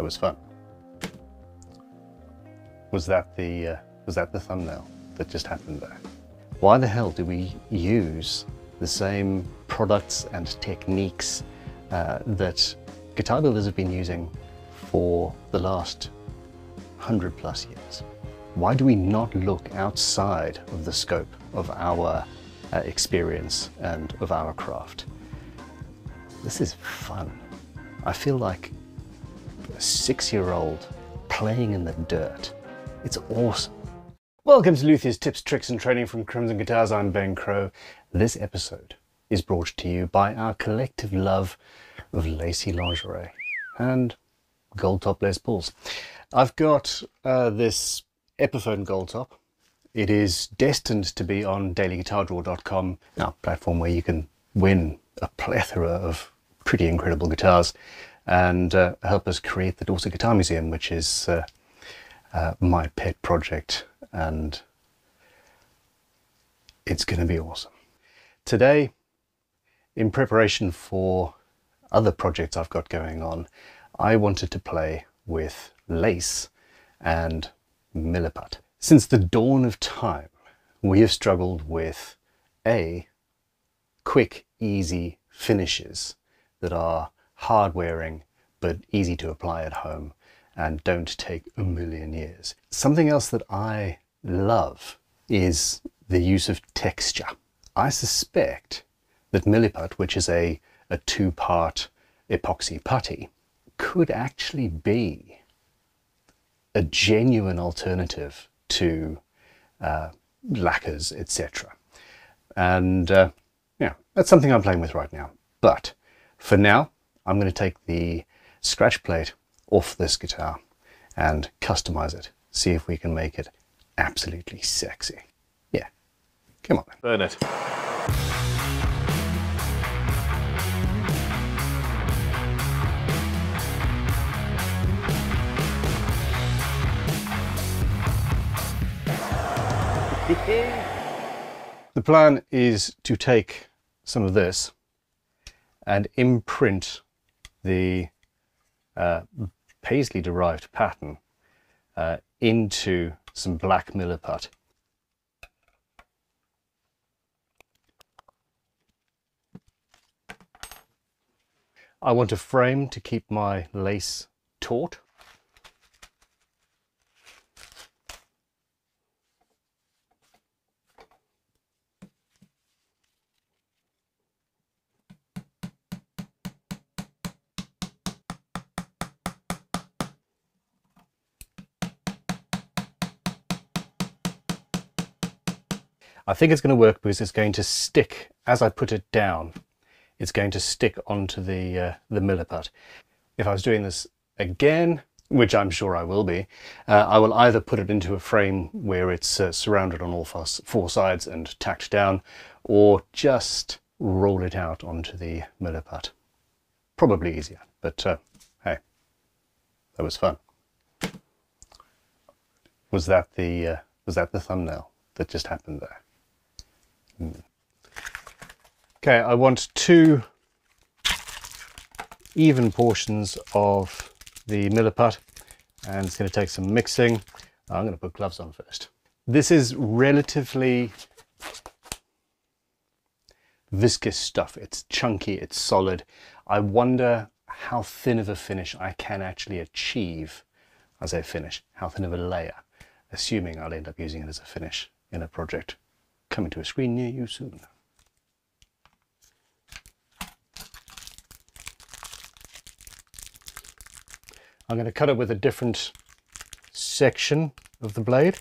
That was fun. Was that the thumbnail that just happened there? Why the hell do we use the same products and techniques that guitar builders have been using for the last 100+ years? Why do we not look outside of the scope of our experience and of our craft? This is fun. I feel like a 6-year-old playing in the dirt. It's awesome. Welcome to Luthier's Tips, Tricks and Training from Crimson Guitars. I'm Ben Crow. This episode is brought to you by our collective love of lacy lingerie and gold top Les Pauls. I've got this Epiphone gold top. It is destined to be on dailyguitardraw.com, our platform where you can win a plethora of pretty incredible guitars and help us create the Dorset Guitar Museum, which is my pet project, and it's going to be awesome. Today, in preparation for other projects I've got going on, I wanted to play with lace and MILLIPUT. Since the dawn of time, we have struggled with quick, easy finishes that are hard wearing but easy to apply at home and don't take a million years. Something else that I love is the use of texture. I suspect that MILLIPUT, which is a 2-part epoxy putty, could actually be a genuine alternative to lacquers, etc. And yeah, that's something I'm playing with right now. But for now, I'm going to take the scratch plate off this guitar and customize it. See if we can make it absolutely sexy. Yeah, come on. Burn it. The plan is to take some of this and imprint the paisley derived pattern into some black MILLIPUT. I want a frame to keep my lace taut. I think it's going to work because it's going to stick, as I put it down, it's going to stick onto the MILLIPUT. If I was doing this again, which I'm sure I will be, I will either put it into a frame where it's surrounded on all 4 sides and tacked down, or just roll it out onto the MILLIPUT. Probably easier, but hey, that was fun. Was that the thumbnail that just happened there? Okay, I want 2 even portions of the MILLIPUT, and it's going to take some mixing. I'm going to put gloves on first. This is relatively viscous stuff. It's chunky, it's solid. I wonder how thin of a finish I can actually achieve as a finish, how thin of a layer, assuming I'll end up using it as a finish in a project coming to a screen near you soon. I'm going to cut it with a different section of the blade.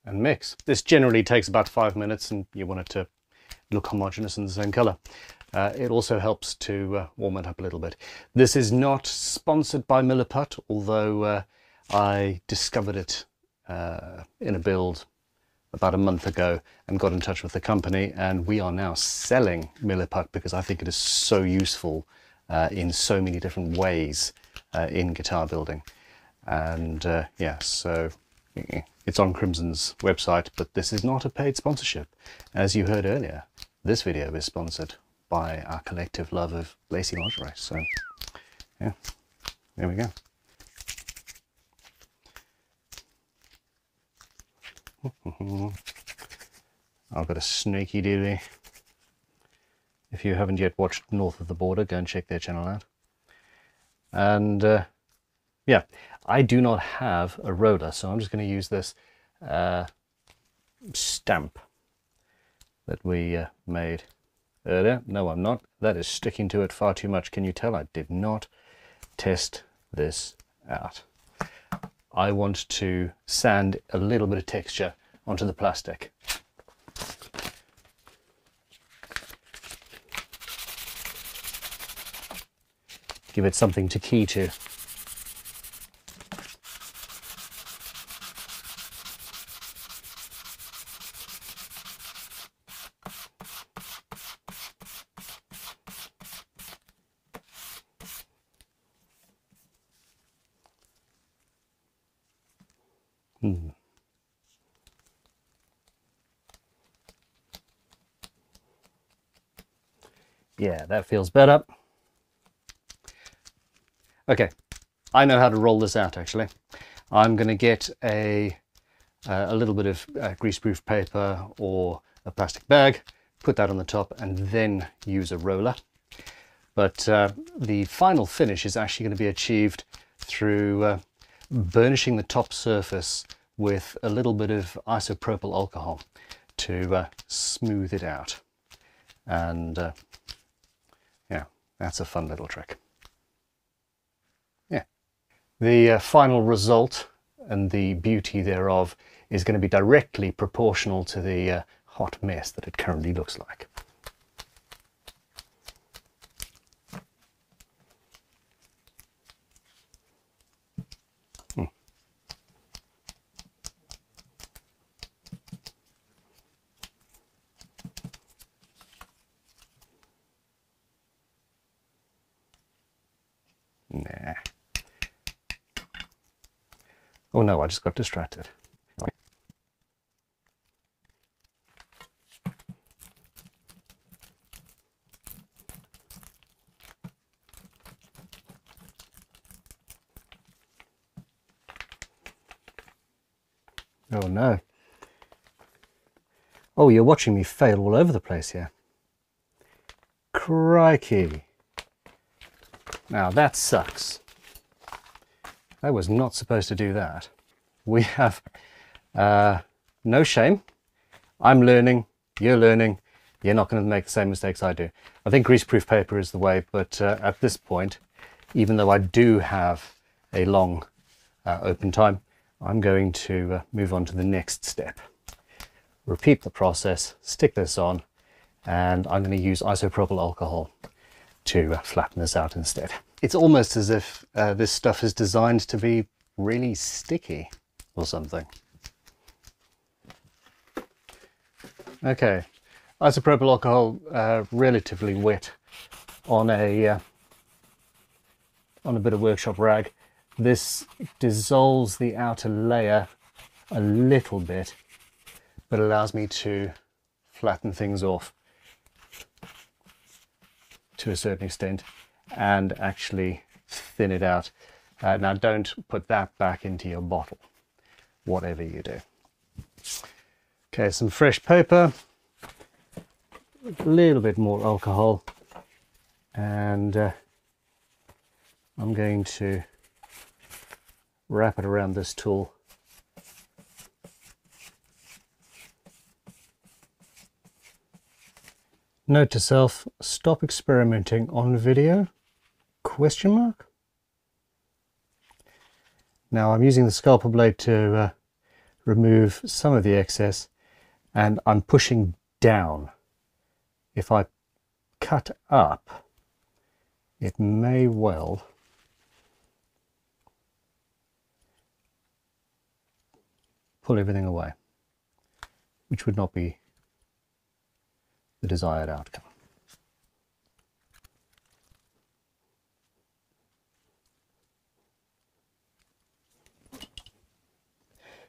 And mix. This generally takes about 5 minutes, and you want it to look homogeneous and the same color. It also helps to warm it up a little bit. This is not sponsored by MILLIPUT, although I discovered it in a build about a month ago and got in touch with the company, and we are now selling MILLIPUT because I think it is so useful in so many different ways in guitar building. And yeah, so it's on Crimson's website, but this is not a paid sponsorship. As you heard earlier, this video is sponsored by our collective love of Lacy lingerie. So yeah, there we go. I've got a sneaky dealie. If you haven't yet watched North of the Border, go and check their channel out. And yeah, I do not have a roller, so I'm just going to use this stamp that we made earlier. No, I'm not. That is sticking to it far too much. Can you tell I did not test this out? I want to sand a little bit of texture onto the plastic. Give it something to key to. Yeah, that feels better. Okay, I know how to roll this out actually. I'm going to get a little bit of greaseproof paper or a plastic bag, put that on the top, and then use a roller. But the final finish is actually going to be achieved through burnishing the top surface with a little bit of isopropyl alcohol to smooth it out. And yeah, that's a fun little trick. Yeah. The final result and the beauty thereof is going to be directly proportional to the hot mess that it currently looks like. Nah. Oh no, I just got distracted. Oh no. Oh, you're watching me fail all over the place here. Crikey. Now that sucks. I was not supposed to do that. We have no shame. I'm learning, you're learning. You're not going to make the same mistakes I do. I think greaseproof paper is the way, but at this point, even though I do have a long open time, I'm going to move on to the next step. Repeat the process, stick this on, and I'm going to use isopropyl alcohol to flatten this out instead. It's almost as if this stuff is designed to be really sticky or something. Okay, isopropyl alcohol relatively wet on a bit of workshop rag. This dissolves the outer layer a little bit, but allows me to flatten things off to a certain extent and actually thin it out. Now don't put that back into your bottle, whatever you do. Okay, some fresh paper, a little bit more alcohol, and I'm going to wrap it around this tool. Note to self, stop experimenting on video, ? Now I'm using the scalpel blade to remove some of the excess, and I'm pushing down. If I cut up, it may well pull everything away, which would not be the desired outcome.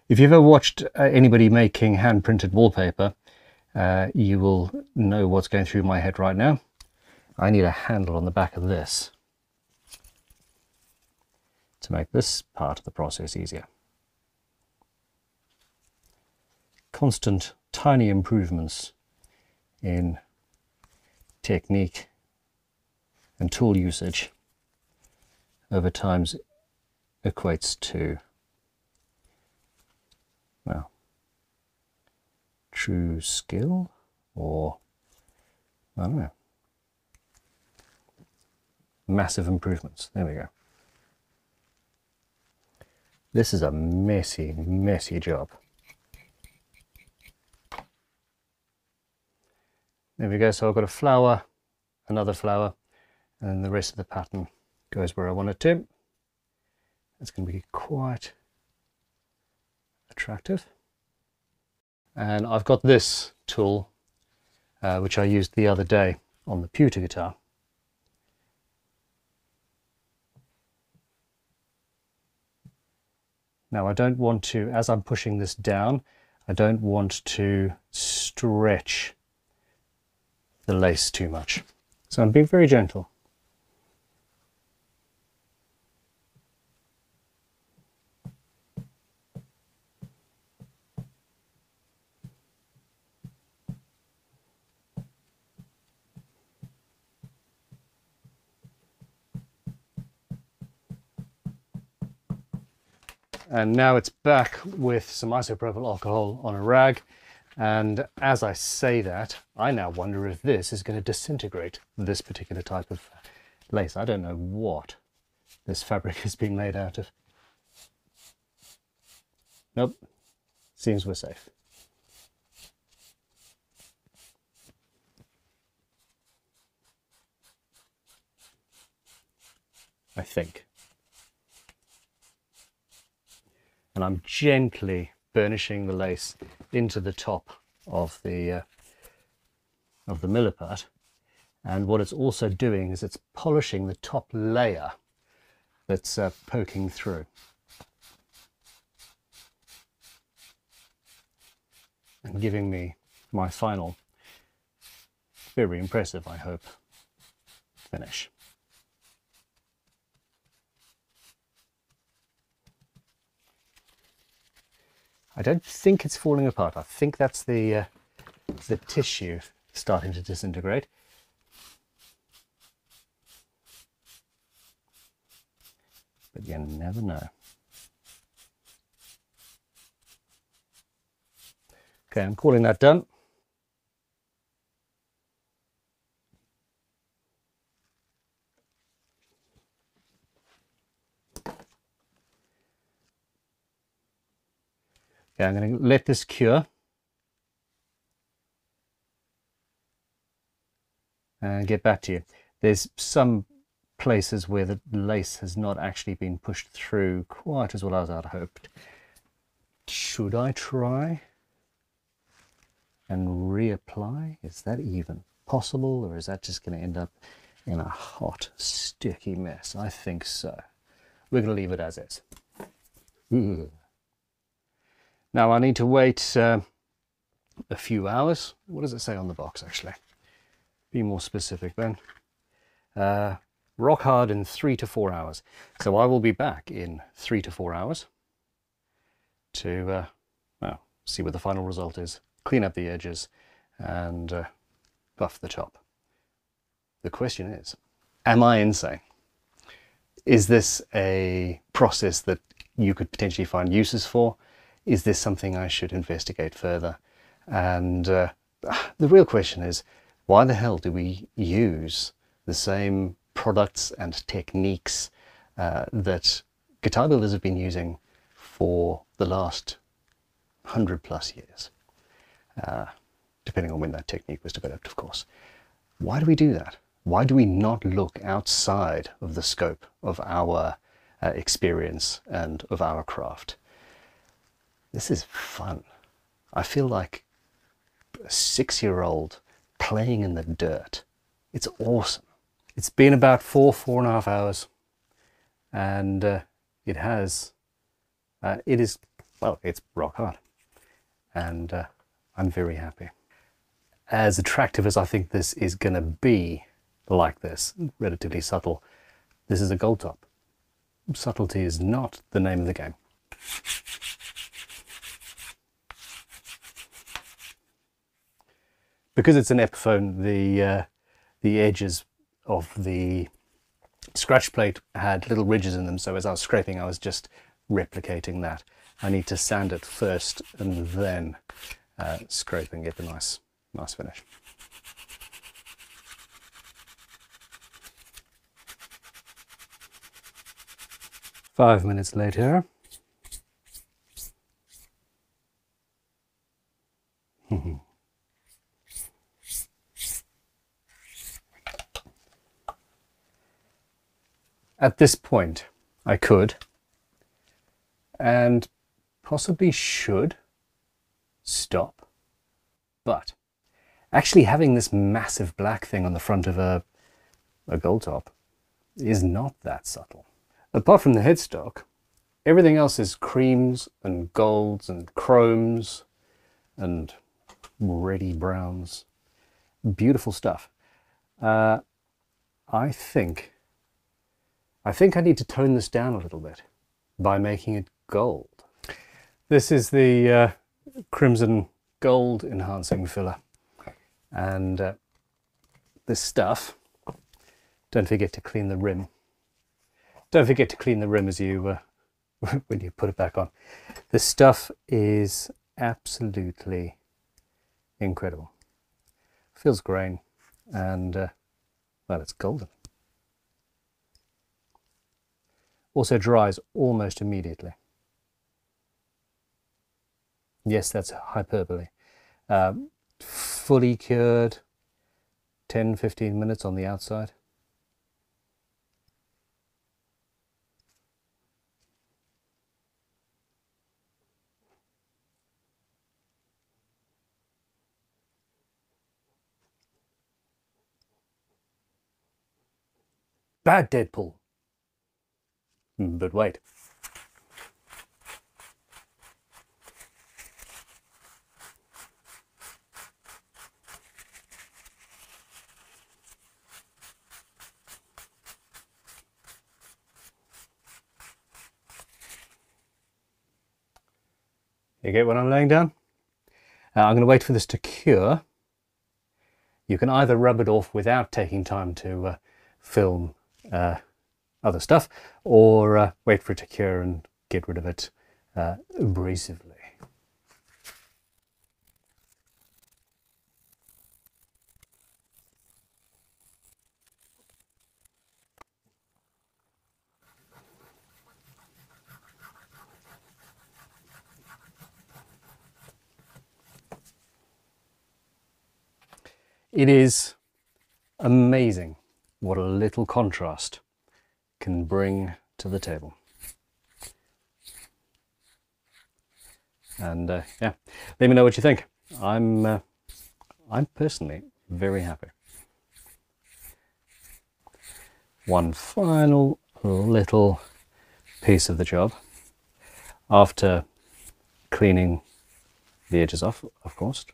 If you've ever watched anybody making hand-printed wallpaper, you will know what's going through my head right now. I need a handle on the back of this to make this part of the process easier. Constant tiny improvements in technique and tool usage over time equates to, well, true skill, or I don't know, massive improvements. There we go. This is a messy, messy job. There we go. So I've got a flower, another flower, and then the rest of the pattern goes where I want it to. It's going to be quite attractive. And I've got this tool, which I used the other day on the pewter guitar. Now I don't want to, as I'm pushing this down, I don't want to stretch the lace too much. So I'm being very gentle. And now it's back with some isopropyl alcohol on a rag. And as I say that, I now wonder if this is going to disintegrate this particular type of lace. I don't know what this fabric has been made out of. Nope, seems we're safe. I think. And I'm gently burnishing the lace into the top of the MILLIPUT, and what it's also doing is it's polishing the top layer that's poking through, and giving me my final, very impressive, I hope, finish. I don't think it's falling apart. I think that's the tissue starting to disintegrate. But you never know. Okay, I'm calling that done. Okay, I'm going to let this cure and get back to you. There's some places where the lace has not actually been pushed through quite as well as I'd hoped. Should I try and reapply? Is that even possible, or is that just going to end up in a hot, sticky mess? I think so. We're going to leave it as is. Ooh. Now I need to wait a few hours. What does it say on the box, actually? Be more specific then. Rock hard in 3 to 4 hours. So I will be back in 3 to 4 hours to well, see what the final result is, clean up the edges and buff the top. The question is, am I insane? Is this a process that you could potentially find uses for? Is this something I should investigate further? And the real question is, why the hell do we use the same products and techniques that guitar builders have been using for the last 100+ years? Depending on when that technique was developed, of course. Why do we do that? Why do we not look outside of the scope of our experience and of our craft? This is fun. I feel like a 6-year-old playing in the dirt. It's awesome. It's been about 4.5 hours, and it is, well, it's rock hard, and I'm very happy. As attractive as I think this is going to be, like this, relatively subtle, this is a gold top. Subtlety is not the name of the game. Because it's an Epiphone, the edges of the scratch plate had little ridges in them, so as I was scraping I was just replicating that. I need to sand it first and then scrape and get the nice finish. Five minutes later. At this point, I could, and possibly should, stop. But actually having this massive black thing on the front of a gold top is not that subtle. Apart from the headstock, everything else is creams and golds and chromes and reddy browns. Beautiful stuff. I think I need to tone this down a little bit by making it gold. This is the crimson gold enhancing filler, and this stuff, don't forget to clean the rim. Don't forget to clean the rim as you when you put it back on. This stuff is absolutely incredible. Feels grain, and well, it's golden. Also dries almost immediately. Yes, that's hyperbole. Fully cured, 10-15 minutes on the outside. Bad Deadpool. But wait. You get what I'm laying down? I'm going to wait for this to cure. You can either rub it off without taking time to film other stuff, or wait for it to cure and get rid of it abrasively. It is amazing what a little contrast can bring to the table. And yeah, let me know what you think. I'm personally very happy. One final little piece of the job, after cleaning the edges off, of course.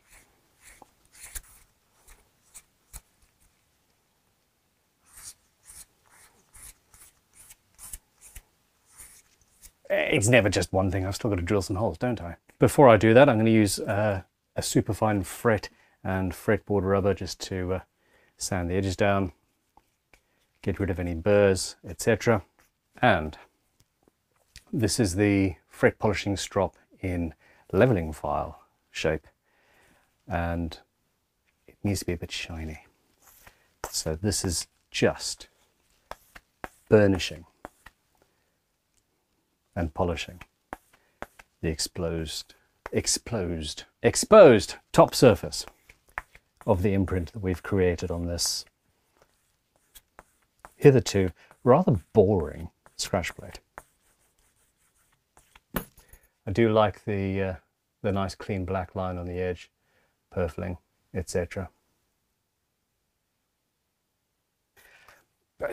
It's never just one thing. I've still got to drill some holes, don't I? Before I do that, I'm going to use a superfine fret and fretboard rubber just to sand the edges down, get rid of any burrs, etc. And this is the fret polishing strop in leveling file shape, and it needs to be a bit shiny. So this is just burnishing and polishing the exposed top surface of the imprint that we've created on this hitherto rather boring scratch plate. I do like the nice clean black line on the edge, purfling, etc.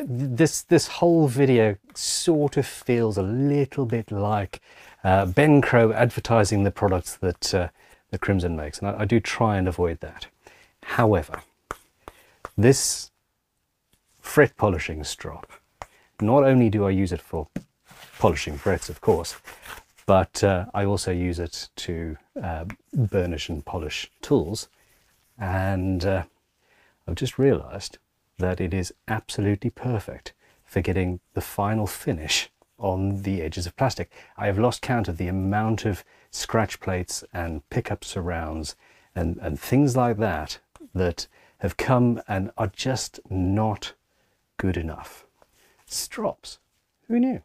This whole video sort of feels a little bit like Ben Crow advertising the products that that Crimson makes, and I do try and avoid that. However, this fret polishing strop, not only do I use it for polishing frets, of course, but I also use it to burnish and polish tools, and I've just realized that it is absolutely perfect for getting the final finish on the edges of plastic. I have lost count of the amount of scratch plates and pickup surrounds and things like that that have come and are just not good enough. Strops, who knew?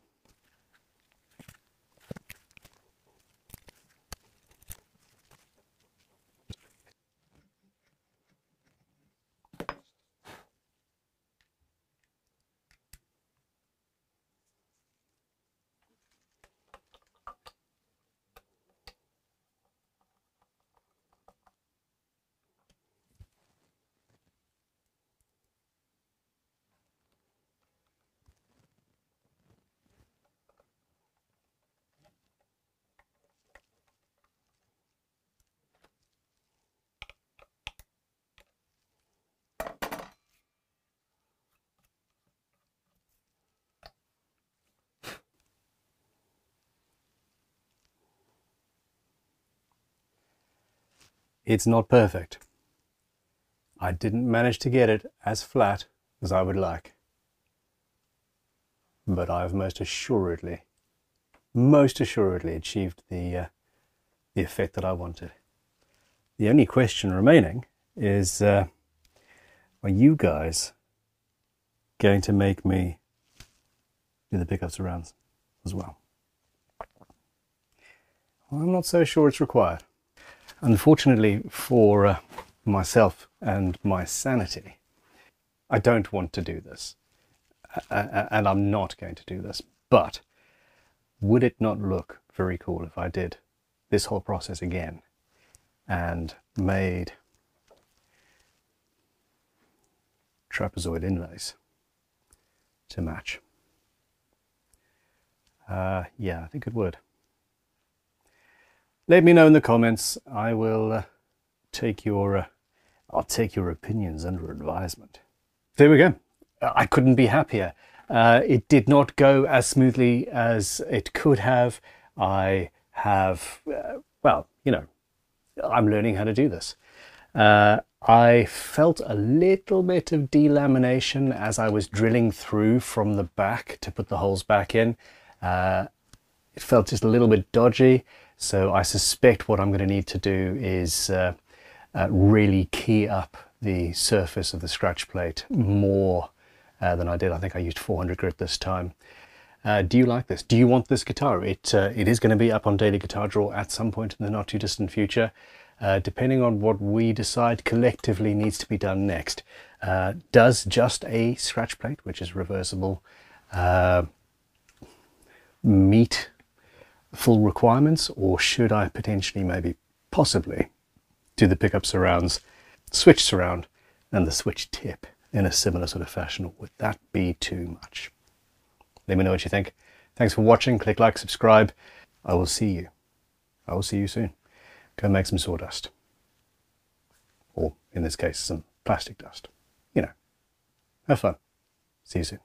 It's not perfect. I didn't manage to get it as flat as I would like, but I've most assuredly achieved the effect that I wanted. The only question remaining is, are you guys going to make me do the pickup surrounds as well? I'm not so sure it's required. Unfortunately for myself and my sanity, I don't want to do this, and I'm not going to do this, but would it not look very cool if I did this whole process again and made trapezoid inlays to match? Yeah, I think it would. Let me know in the comments. I will take your I'll take your opinions under advisement. There we go. I couldn't be happier. It did not go as smoothly as it could have. I have, well, you know, I'm learning how to do this. I felt a little bit of delamination as I was drilling through from the back to put the holes back in. It felt just a little bit dodgy. So I suspect what I'm going to need to do is really key up the surface of the scratch plate more than I did. I think I used 400 grit this time. Do you like this? Do you want this guitar? It is going to be up on Daily Guitar Draw at some point in the not too distant future, depending on what we decide collectively needs to be done next. Does just a scratch plate, which is reversible, meet full requirements, or should I potentially maybe possibly do the pickup surrounds, switch surround and the switch tip in a similar sort of fashion? Would that be too much? Let me know what you think. Thanks for watching. Click like, subscribe. I will see you soon. Go make some sawdust, or in this case some plastic dust. You know, have fun. See you soon.